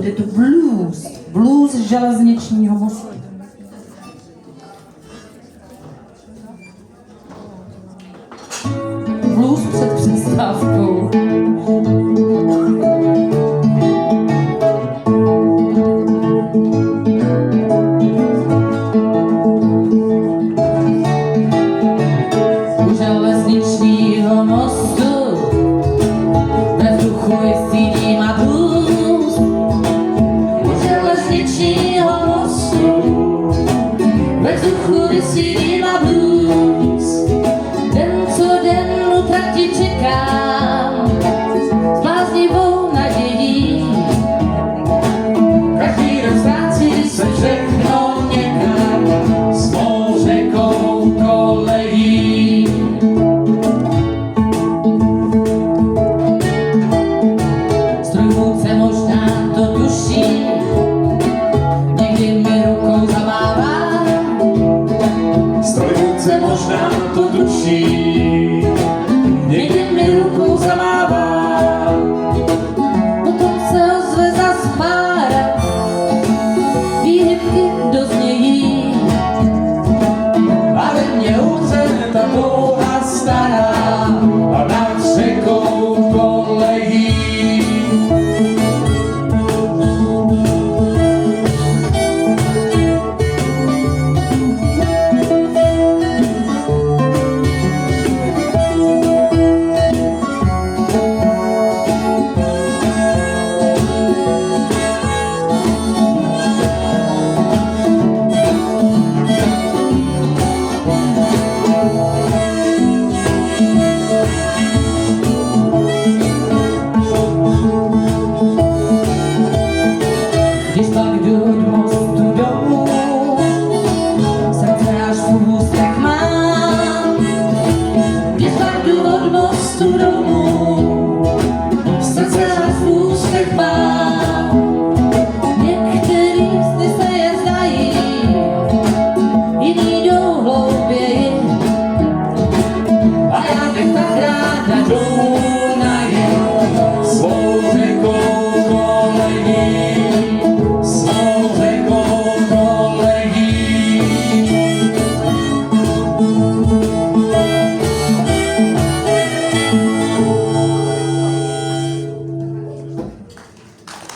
bude tu blues. Blues železničního mostu. Blues před přestávkou. U železničního mostu ve vzduchu visí dým a blues. U železničního mostu ve vzduchu visí dým a blues. Den co den u trati čekám s bláznivou nadějí. Každý den ztrácí se všechno někam s mou řekou kolejí. Strojvůdce možná to tuší, někdy mi rukou zamává. Strojvůdce možná to tuší, Někdy mi rukou zamává, potom se ozve zas pára, výhybky doznějí. a ve mně uře ta dlouhá stará a nad řekou kolejí. Když pak jdu od mostu domů, srdce až v ústech mám. Když pak jdu od mostu domů,